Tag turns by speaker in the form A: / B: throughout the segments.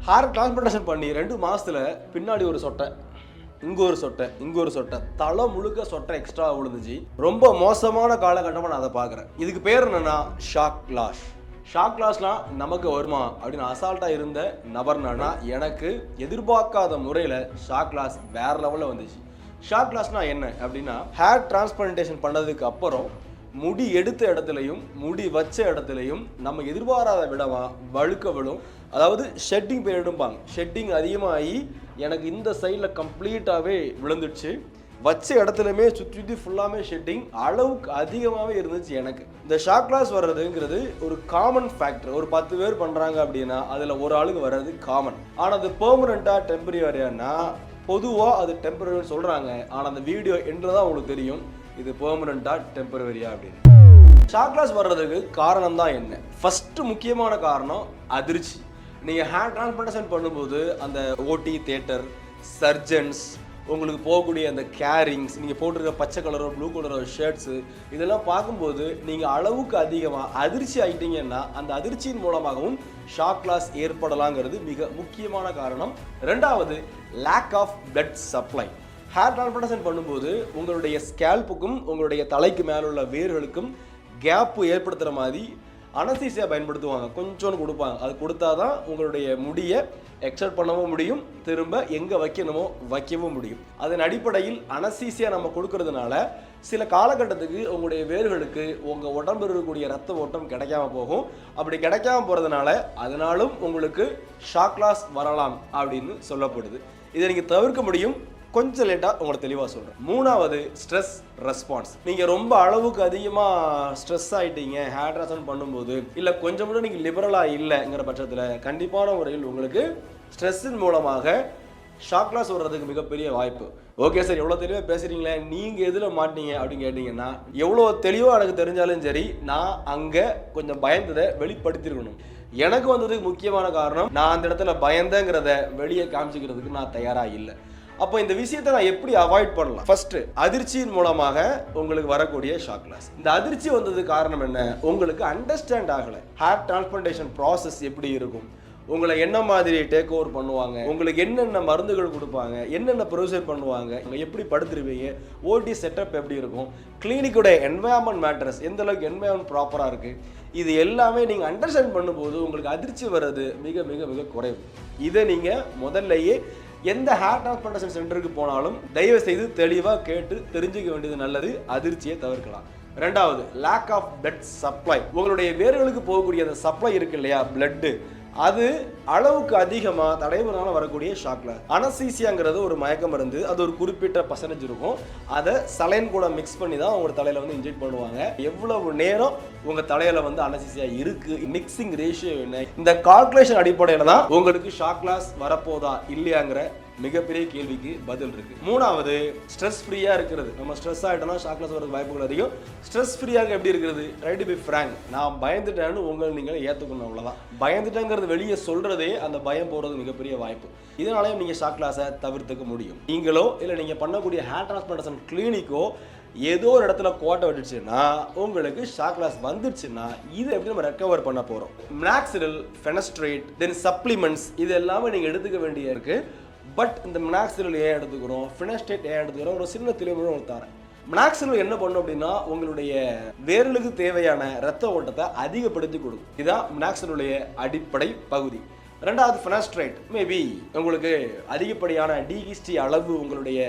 A: Hair transplantation பண்ணி 2 மாசத்துல பின்னாடி ஒரு சொட்டை, இங்கே ஒரு சொட்டை, தலை முழுக்க சொட்டை எக்ஸ்ட்ரா விழுந்துச்சு. ரொம்ப மோசமான காலகட்டமாக நான் அதை பார்க்குறேன். இதுக்கு பேர் என்னன்னா ஷாக் லாஸ். ஷாக் லாஸ்லாம் நமக்கு வருமா அப்படின்னு அசால்ட்டாக இருந்த நபர்னா எனக்கு எதிர்பார்க்காத முறையில் ஷாக் லாஸ் வேற லெவலில் வந்துச்சு. ஷாக் லாஸ்னா என்ன அப்படின்னா, ஹேர் டிரான்ஸ்பிளான்டேஷன் பண்ணதுக்கு அப்புறம் முடி எடுத்த இடத்துலையும் முடி வச்ச இடத்துலையும் நம்ம எதிர்பாராத விடமா வழுக்க விடும். அதாவது ஷெட்டிங் பீரியடும்பாங்க. ஷெட்டிங் அதிகமாகி எனக்கு இந்த சைடில் கம்ப்ளீட்டாகவே விழுந்துடுச்சு. வச்ச இடத்துலையுமே சுற்றி ஃபுல்லாமே ஷெட்டிங் அளவுக்கு அதிகமாகவே இருந்துச்சு. எனக்கு இந்த ஷாக் லாஸ் வர்றதுங்கிறது ஒரு காமன் ஃபேக்டர். ஒரு 10 பேர் பண்ணுறாங்க அப்படின்னா அதில் ஒரு ஆளுக்கு வர்றது காமன். ஆனால் அது பெர்மனண்ட்டாக டெம்பரரியானா பொதுவாக அது டெம்பரரின்னு சொல்கிறாங்க. ஆனால் அந்த வீடியோ என்று தான் உங்களுக்கு தெரியும் இது பெர்மனண்ட்டாக டெம்பரரியா அப்படின்னு. ஷாக் லாஸ் வர்றதுக்கு காரணம் தான் என்ன? ஃபஸ்ட்டு முக்கியமான காரணம் அதிர்ச்சி. நீங்கள் ஹேர் டிரான்ஸ்பிளான்டேஷன் பண்ணும்போது அந்த ஓடி தியேட்டர், சர்ஜன்ஸ், உங்களுக்கு போகக்கூடிய அந்த கேரிங்ஸ், நீங்கள் போட்டிருக்க பச்சை கலரோ ப்ளூ கலரோ ஷர்ட்ஸு இதெல்லாம் பார்க்கும்போது நீங்கள் அளவுக்கு அதிகமாக அதிர்ச்சி ஆகிட்டீங்கன்னா அந்த அதிர்ச்சியின் மூலமாகவும் ஷாக் லாஸ் ஏற்படலாங்கிறது மிக முக்கியமான காரணம். ரெண்டாவது, lack of blood supply. Hair transplantation பண்ணும்போது உங்களுடைய ஸ்கேல்ப்புக்கும் உங்களுடைய தலைக்கு மேலே உள்ள வேர்களுக்கும் கேப்பு ஏற்படுத்துகிற மாதிரி அனஸ்தீசியா பயன்படுத்துவாங்க. கொஞ்சோன்னு கொடுப்பாங்க. அது கொடுத்தா தான் உங்களுடைய முடியை எக்ஸ்ட்ராக்ட் பண்ணவும் முடியும், திரும்ப எங்கே வைக்கணுமோ வைக்கவும் முடியும். அதன் அடிப்படையில் அனஸ்தீசியா நம்ம கொடுக்கறதுனால சில காலகட்டத்துக்கு உங்களுடைய வேர்களுக்கு உங்கள் உடம்பு இருக்கக்கூடிய ரத்த ஓட்டம் கிடைக்காம போகும். அப்படி கிடைக்காம போகிறதுனால அதனாலும் உங்களுக்கு ஷாக் லாஸ் வரலாம் அப்படின்னு சொல்லப்படுது. இதை நீங்கள் தவிர்க்க முடியும். கொஞ்சம் லேட்டாக உங்களை தெளிவாக சொல்கிறேன். மூணாவது, ஸ்ட்ரெஸ் ரெஸ்பான்ஸ். நீங்கள் ரொம்ப அளவுக்கு அதிகமாக ஸ்ட்ரெஸ் ஆகிட்டீங்க ஹேர் டிரான்ஸ்பிளான்ட் பண்ணும்போது, இல்லை கொஞ்சம் கூட நீங்கள் லிபரலாக இல்லைங்கிற பட்சத்தில் கண்டிப்பான முறையில் உங்களுக்கு ஸ்ட்ரெஸ்ஸின் மூலமாக ஷாக் லாஸ் வர்றதுக்கு மிகப்பெரிய வாய்ப்பு. ஓகே சார், எவ்வளோ தெளிவாக பேசுகிறீங்களே, நீங்கள் எதில் மாட்டீங்க அப்படின்னு கேட்டிங்கன்னா, எவ்வளோ தெளிவாக எனக்கு தெரிஞ்சாலும் சரி நான் அங்கே கொஞ்சம் பயந்ததை வெளிப்படுத்திருக்கணும். எனக்கு வந்ததுக்கு முக்கியமான காரணம் நான் அந்த இடத்துல பயந்தங்கிறத வெளியே காமிச்சிக்கிறதுக்கு நான் தயாராக இல்லை. அப்போ இந்த விஷயத்தை நான் எப்படி அவாய்ட் பண்ணலாம்? ஃபர்ஸ்ட், அதிர்ச்சியின் மூலமாக உங்களுக்கு வரக்கூடிய ஷாக் லாஸ். இந்த அதிர்ச்சி வந்தது காரணம் என்ன? உங்களுக்கு அண்டர்ஸ்டாண்ட் ஆகலை. ஹேர் டிரான்ஸ்பிளான்டேஷன் ப்ராசஸ் எப்படி இருக்கும், உங்களை என்ன மாதிரி டேக் ஓவர் பண்ணுவாங்க, உங்களுக்கு என்னென்ன மருந்துகள் கொடுப்பாங்க, என்னென்ன ப்ரொசீஜர் பண்ணுவாங்க, எப்படி படுத்துருவீங்க, ஓடி செட்டப் எப்படி இருக்கும், கிளினிக்கோட என்வாயன்மெண்ட் மேட்டர்ஸ், எந்த அளவுக்கு என்வாயன்மெண்ட் ப்ராப்பராக இருக்குது, இது எல்லாமே நீங்கள் அண்டர்ஸ்டாண்ட் பண்ணும்போது உங்களுக்கு அதிர்ச்சி வர்றது மிக மிக மிக குறைவு. இதை நீங்கள் முதல்லையே எந்த ஹேர் டிரான்ஸ்பிளான்டேஷன் சென்டருக்கு போனாலும் தயவு செய்து தெளிவாக கேட்டு தெரிஞ்சுக்க வேண்டியது நல்லது. அதிர்ச்சியை தவிர்க்கலாம். ரெண்டாவது, லேக் ஆஃப் பிளட் சப்ளை. உங்களுடைய வேர்களுக்கு போகக்கூடிய அந்த சப்ளை இருக்கு இல்லையா, பிளட்டு, அது அளவுக்கு அதிகமாக தடைமுறையால் வரக்கூடிய ஷாக்ல. அனஸ்தீசியாங்கிறது ஒரு மயக்க மருந்து. அது ஒரு குறிப்பிட்ட பர்சன்டேஜ் இருக்கும். அதை சலைன் கூட மிக்ஸ் பண்ணி தான் உங்கள் தலையில் வந்து இன்ஜெக்ட் பண்ணுவாங்க. எவ்வளவு நேரம் உங்கள் தலையில் வந்து அனஸ்தீசியா இருக்கு, மிக்சிங் ரேஷியோ என்ன, இந்த கால்குலேஷன் அடிப்படையில் தான் உங்களுக்கு ஷாக் லாஸ் வரப்போதா இல்லையாங்கிற மிகப்பெரிய கேள்விக்கு பதில் இருக்கு. மூணாவது, ஸ்ட்ரெஸ் ஃப்ரீயா இருக்கிறது. நம்ம ஸ்ட்ரெஸ் ஆகிட்டோம்னா ஷாக் லாஸ் வரது வாய்ப்புகள் அதிகம். ஸ்ட்ரெஸ் ஃப்ரீயாக எப்படி இருக்கிறது? Try to be frank. நான் பயந்துட்டேன்னு உங்களை நீங்கள் ஏற்றுக்கணும், அவ்வளோதான். பயந்துட்டேங்கிறது வெளியே சொல்றதே அந்த பயம் போகிறது மிகப்பெரிய வாய்ப்பு. இதனாலேயும் நீங்கள் ஷாக் லாஸை தவிர்த்துக்க முடியும். நீங்களோ இல்லை நீங்கள் பண்ணக்கூடிய ஹேர் டிரான்ஸ்பிளான்டேஷன் கிளினிக்கோ ஏதோ ஒரு இடத்துல கோட்டை விட்டுச்சுன்னா, உங்களுக்கு ஷாக் லாஸ் வந்துடுச்சுன்னா இது எப்படி நம்ம ரெக்கவர் பண்ண போகிறோம்? மினாக்சிடில், ஃபெனஸ்ட்ரேட், தென் சப்ளிமெண்ட்ஸ், இது எல்லாமே நீங்கள் எடுத்துக்க வேண்டிய இருக்கு. பட் இந்த மினாக்சிடில் ஏன் எடுத்துக்கிறோம், ஃபினஸ்டேட் ஏன் எடுத்துக்கிறோம், ஒரு சின்ன தெளிவு உங்களுக்கு தரேன். மினாக்சிடில் என்ன பண்ணும் அப்படின்னா, உங்களுடைய வேர்களுக்கு தேவையான ரத்த ஓட்டத்தை அதிகப்படுத்தி கொடுக்கும். இதுதான் மினாக்சிடிலுடைய அடிப்படை பகுதி. ரெண்டாவது, ஃபினஸ்ட்ரேட். மேபி உங்களுக்கு அதிகப்படியான டிஹெச்டி அளவு உங்களுடைய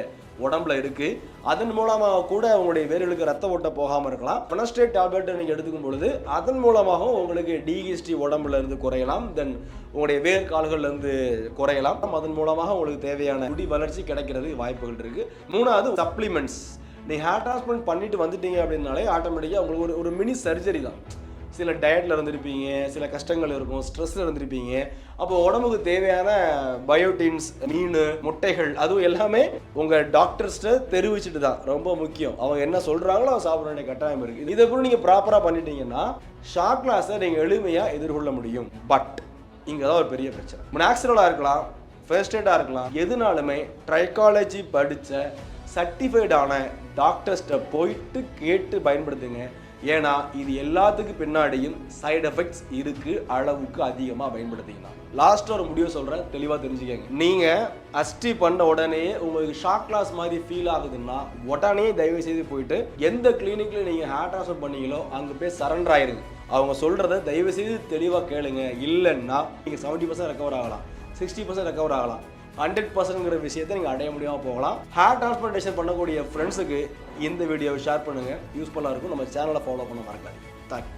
A: உடம்புல இருக்கு, அதன் மூலமாக கூட உங்களுடைய வேர்களுக்கு ரத்த ஓட்ட போகாமல் இருக்கலாம். ஃபினஸ்ட்ரேட் டேப்லெட் நீங்கள் எடுத்துக்கும் பொழுது அதன் மூலமாகவும் உங்களுக்கு டிஹெச்டி உடம்புல இருந்து குறையலாம், தென் உங்களுடைய வேர் கால்கள்ல இருந்து குறையலாம். அதன் மூலமாக உங்களுக்கு தேவையான முடி வளர்ச்சி கிடைக்கிறது வாய்ப்புகள் இருக்கு. மூணாவது, சப்ளிமெண்ட்ஸ். நீங்கள் ஹேர் டிரான்ஸ்பிளான்ட் பண்ணிட்டு வந்துட்டீங்க அப்படின்னாலே ஆட்டோமேட்டிக்காக உங்களுக்கு ஒரு மினி சர்ஜரி தான். சில டயட்டில் இருந்திருப்பீங்க, சில கஷ்டங்கள் இருக்கும், ஸ்ட்ரெஸ்ஸில் இருந்திருப்பீங்க. அப்போ உடம்புக்கு தேவையான பயோட்டின்ஸ், மீன், முட்டைகள், அதுவும் எல்லாமே உங்கள் டாக்டர்ஸ்ட்டை தெரிவிச்சுட்டு தான். ரொம்ப முக்கியம். அவங்க என்ன சொல்கிறாங்களோ அதை சாப்பிட வேண்டிய கட்டாயம் இருக்குது. இதை கூட நீங்கள் ப்ராப்பராக பண்ணிட்டீங்கன்னா ஷாக் லாஸை நீங்கள் எளிமையாக எதிர்கொள்ள முடியும். பட் இங்கே தான் ஒரு பெரிய பிரச்சனை. மினாக்சிடிலாக இருக்கலாம், ஃபெனஸ்ட்ரேட்டாக இருக்கலாம், எதுனாலுமே ட்ரைகாலஜி படித்த சர்டிஃபைடான டாக்டர்ஸ்ட்டை போயிட்டு கேட்டு பயன்படுத்துங்க. ஏன்னா இது எல்லாத்துக்கு பின்னாடியும் சைடு எஃபெக்ட்ஸ் இருக்குது, அளவுக்கு அதிகமாக பயன்படுத்திக்கலாம். லாஸ்ட் ஒரு முடிவு சொல்கிறேன், தெளிவாக தெரிஞ்சுக்கங்க. நீங்கள் அஸ்டி பண்ண உடனே உங்களுக்கு ஷாக் லாஸ் மாதிரி ஃபீல் ஆகுதுன்னா உடனே தயவு செய்து போயிட்டு எந்த கிளினிக்ல நீங்கள் ஹேர் ட்ரான்ஸ்ஃபர் பண்ணீங்களோ அங்கே போய் சரண்டர் ஆயிருங்க. அவங்க சொல்கிறத தயவு செய்து தெளிவாக கேளுங்க. இல்லைன்னா நீங்கள் 70% ரெக்கவர் ஆகலாம், 60% ரெக்கவர் ஆகலாம், 100%ங்கிற விஷயத்தை நீங்கள் அடைய முடியாமல் போகலாம். ஹேர் டிரான்ஸ்பிளான்டேஷன் பண்ணக்கூடிய ஃப்ரெண்ட்ஸுக்கு இந்த வீடியோவை ஷேர் பண்ணுங்கள், யூஸ்ஃபுல்லாக இருக்கும். நம்ம சேனலை ஃபாலோ பண்ண மறக்காதீங்க. தேங்க்யூ.